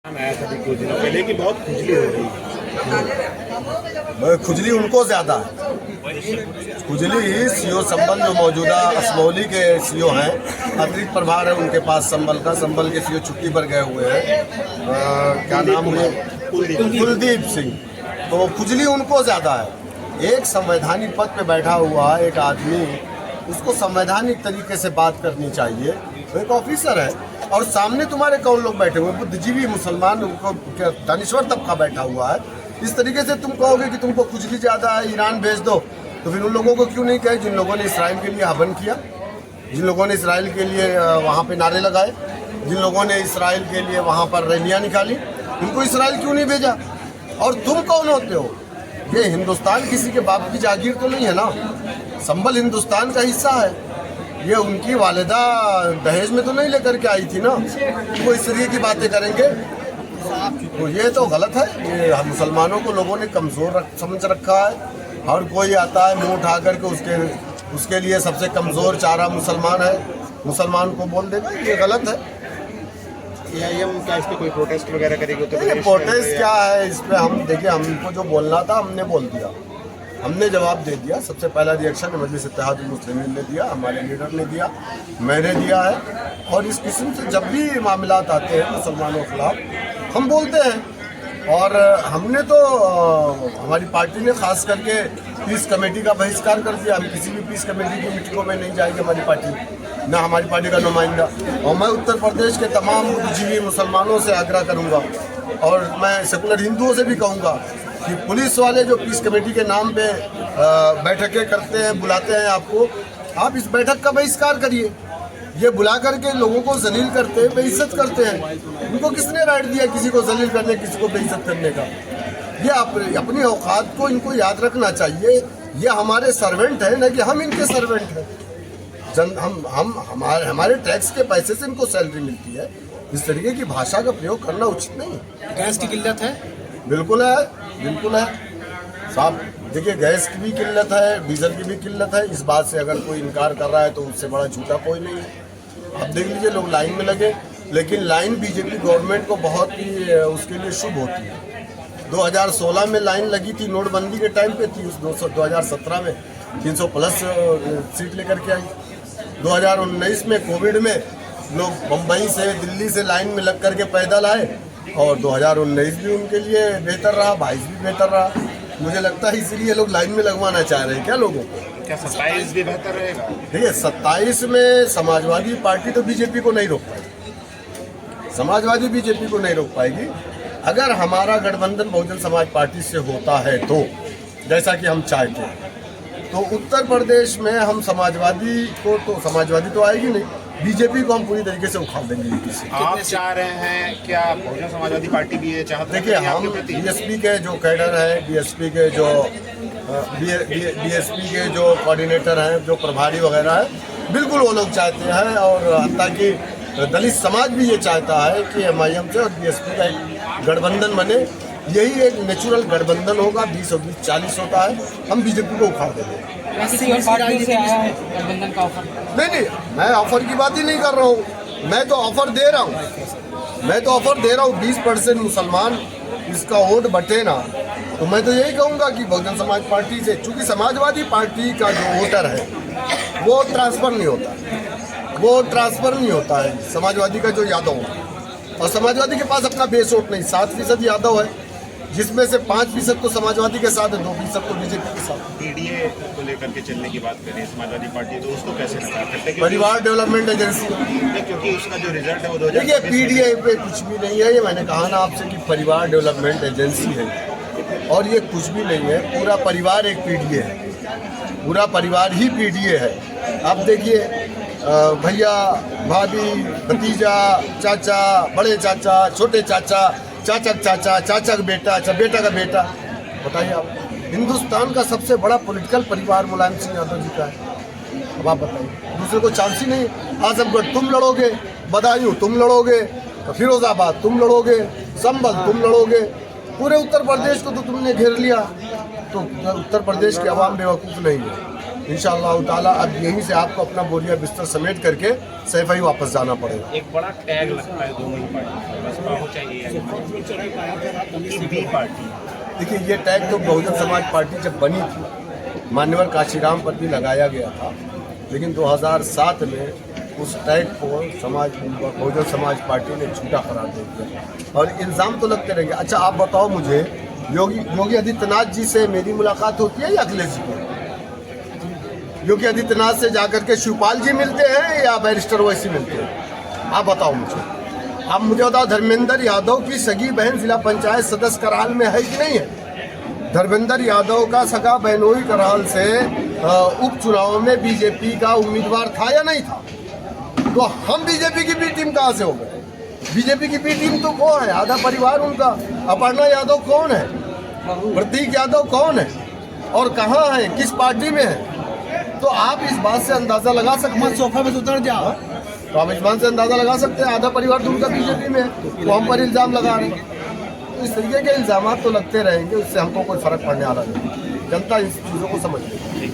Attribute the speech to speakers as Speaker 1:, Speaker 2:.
Speaker 1: आया था कुछ दिनों पहले कि बहुत खुजली हो रही है।
Speaker 2: खुजली उनको ज्यादा है। खुजली सीओ संबल जो मौजूदा असमौली के सीओ हैं, अतिरिक्त प्रभार है उनके पास संबल का। संबल के सीओ छुट्टी पर गए हुए हैं, क्या नाम है, कुलदीप सिंह। तो खुजली उनको ज्यादा है। एक संवैधानिक पद पे बैठा हुआ एक आदमी, उसको संवैधानिक तरीके से बात करनी चाहिए। वो एक ऑफिसर है और सामने तुम्हारे कौन लोग बैठे हुए, बुद्धिजीवी मुसलमान, उनको दानिश्वर तबका बैठा हुआ है। इस तरीके से तुम कहोगे कि तुमको खुजली ज़्यादा है, ईरान भेज दो, तो फिर उन लोगों को क्यों नहीं कहे जिन लोगों ने इसराइल के लिए हवन किया, जिन लोगों ने इसराइल के लिए वहाँ पे नारे लगाए, जिन लोगों ने इसराइल के लिए वहाँ पर रैलियाँ निकाली, उनको इसराइल क्यों नहीं भेजा? और तुम कौन होते हो? ये हिंदुस्तान किसी के बाप की जागीर तो नहीं है ना। संबल हिंदुस्तान का हिस्सा है। ये उनकी वालिदा दहेज में तो नहीं लेकर के आई थी ना, वो इस तरीके की बातें करेंगे तो ये तो गलत है। ये हम मुसलमानों को लोगों ने कमज़ोर समझ रखा है। हर कोई आता है मुंह उठा करके उसके लिए सबसे कमज़ोर चारा मुसलमान है, मुसलमान को बोल देगा, ये गलत है।
Speaker 1: क्या इस पे कोई प्रोटेस्ट वगैरह करेगी?
Speaker 2: प्रोटेस्ट क्या है इस पे? हम देखिए, हमको जो बोलना था हमने बोल दिया, हमने जवाब दे दिया। सबसे पहला रिएक्शन मजलिस इत्तेहादुल मुस्लिमीन ने दिया, हमारे लीडर ने दिया, मैंने दिया है। और इस किस्म से जब भी मामलात आते हैं मुसलमानों के खिलाफ हम बोलते हैं। और हमने तो हमारी पार्टी ने खास करके पीस कमेटी का बहिष्कार कर दिया। हम किसी भी पीस कमेटी की मीटिंगों में नहीं जाएगी हमारी पार्टी, ना हमारी पार्टी का नुमाइंदा। और मैं उत्तर प्रदेश के तमाम बुद्धिजीवी मुसलमानों से आग्रह करूँगा और मैं सेकुलर हिंदुओं से भी कहूँगा कि पुलिस वाले जो पीस कमेटी के नाम पे बैठकें करते हैं, बुलाते हैं आपको, आप इस बैठक का बहिष्कार करिए। ये बुला करके लोगों को जलील करते हैं, बेइज्जत करते हैं। उनको किसने राइट दिया किसी को जलील करने, किसी को बेइज्जत करने का? ये अपनी औकात को इनको याद रखना चाहिए। ये हमारे सर्वेंट है, ना कि हम इनके सर्वेंट हैं। हमारे टैक्स के पैसे से इनको सैलरी मिलती है। इस तरीके की भाषा का प्रयोग करना उचित नहीं है।
Speaker 1: गैस की किल्लत है?
Speaker 2: बिल्कुल है, बिल्कुल है साहब। देखिए, गैस की भी किल्लत है, डीजल की भी किल्लत है। इस बात से अगर कोई इनकार कर रहा है तो उससे बड़ा झूठा कोई नहीं है। आप देख लीजिए, लोग लाइन में लगे, लेकिन लाइन बीजेपी गवर्नमेंट को बहुत ही उसके लिए शुभ होती है। 2016 में लाइन लगी थी, नोटबंदी के टाइम पे थी। उस 2017 में 300 प्लस सीट लेकर के आई। 2019 में कोविड में लोग मुंबई से, दिल्ली से लाइन में लग करके पैदल आए और 2019 भी उनके लिए बेहतर रहा, 22 भी बेहतर रहा। मुझे लगता है इसलिए लोग लाइन में लगवाना चाह रहे हैं क्या लोगों को?
Speaker 1: क्या 27 भी बेहतर रहेगा?
Speaker 2: देखिए, 27 में समाजवादी पार्टी तो बीजेपी को नहीं रोक पाएगी। समाजवादी बीजेपी को नहीं रोक पाएगी। अगर हमारा गठबंधन बहुजन समाज पार्टी से होता है तो, जैसा कि हम चाहते हैं, तो उत्तर प्रदेश में हम समाजवादी तो आएगी नहीं, बीजेपी को हम पूरी तरीके से उखाड़ देंगे।
Speaker 1: आप चाह रहे हैं क्या बहुजन समाजवादी पार्टी भी ये चाहते हैं?
Speaker 2: देखिए, हम बीएसपी के जो कैडर हैं, बीएसपी के जो कोऑर्डिनेटर हैं, जो प्रभारी वगैरह हैं, बिल्कुल वो लोग चाहते हैं। और हत्ता कि दलित समाज भी ये चाहता है कि एमआईएम से और बीएसपी का एक गठबंधन बने। यही एक नेचुरल गठबंधन होगा। 20 और 20 40 होता है। हम बीजेपी को उखाड़ देंगे। नहीं, मैं ऑफर की बात ही नहीं कर रहा हूँ। मैं तो ऑफर दे रहा हूँ। 20% मुसलमान इसका वोट बटे ना, तो मैं तो यही कहूँगा कि बहुजन समाज पार्टी से, चूंकि समाजवादी पार्टी का जो वोटर है वो ट्रांसफ़र नहीं होता है, समाजवादी का जो यादव है। और समाजवादी के पास अपना बेस वोट नहीं, 7% यादव है, जिसमें से 5% तो समाजवादी के साथ है, 2% तो बीजेपी के साथ।
Speaker 1: पीडीए को लेकर के चलने की बात करें समाजवादी पार्टी, तो उसको कैसे नकार करते हैं?
Speaker 2: परिवार डेवलपमेंट एजेंसी,
Speaker 1: क्योंकि उसका जो रिजल्ट है वो
Speaker 2: देखिए, पीडीए पे कुछ भी नहीं है। ये मैंने कहा ना आपसे कि परिवार डेवलपमेंट एजेंसी है, और ये कुछ भी नहीं है। पूरा परिवार एक पीडीए है, पूरा परिवार ही पीडीए है। आप देखिए, भैया, भाभी, भतीजा, चाचा, बड़े चाचा, छोटे चाचा, चाचा का चाचा, चाचा का बेटा, अच्छा बेटा का बेटा। बताइए आप, हिंदुस्तान का सबसे बड़ा पॉलिटिकल परिवार मुलायम सिंह यादव जी का है। अब आप बताइए, दूसरे को चांस ही नहीं। आजमगढ़ तुम लड़ोगे, बदायूं तुम लड़ोगे, फिरोजाबाद तुम लड़ोगे, संभल तुम लड़ोगे, पूरे उत्तर प्रदेश को तो तुमने घेर लिया। तो उत्तर प्रदेश के अवाम बेवकूफ़ नहीं है। इंशाअल्लाह ताला अब यहीं से आपको अपना बोरिया बिस्तर समेट करके सैफई वापस जाना पड़ेगा।
Speaker 1: एक बड़ा टैग लगता है दोनों ही पार्टी, बसपा हो चाहिए बी पार्टी।
Speaker 2: देखिए, ये टैग तो बहुजन समाज पार्टी जब बनी थी मान्यवर काशीराम पर भी लगाया गया था, लेकिन 2007 में उस टैग को बहुजन समाज पार्टी ने झूठा करार दे दिया और इल्ज़ाम तो लगते रहेंगे। अच्छा, आप बताओ मुझे, योगी आदित्यनाथ जी से मेरी मुलाकात होती है या अखिलेश जी की? योगी आदित्यनाथ से जाकर के शिवपाल जी मिलते हैं या बैरिस्टर ओवैसी मिलते हैं? आप बताओ मुझे। आप मुझे बताओ, धर्मेंद्र यादव की सगी बहन जिला पंचायत सदस्य कराल में है कि नहीं है? धर्मेंद्र यादव का सगा बहनोई कराल से उपचुनाव में बीजेपी का उम्मीदवार था या नहीं था? तो हम बीजेपी की बी टीम कहाँ से हो गए? बीजेपी की बी टीम तो कौन है? आधा परिवार उनका। अपर्णा यादव कौन है? प्रतीक यादव कौन है और कहाँ है, किस पार्टी में है? तो आप इस बात से अंदाजा लगा सकते हैं।
Speaker 3: सोफा में उतर जाओ,
Speaker 2: तो आप इस बात से अंदाजा लगा सकते हैं आधा परिवार तो उनका बीजेपी में है, तो हम पर इल्ज़ाम लगा रहे हैं। तो इस तरीके के इल्ज़ाम तो लगते रहेंगे, उससे हमको कोई फर्क पड़ने वाला नहीं। जनता इस चीज़ों को समझ लेगी।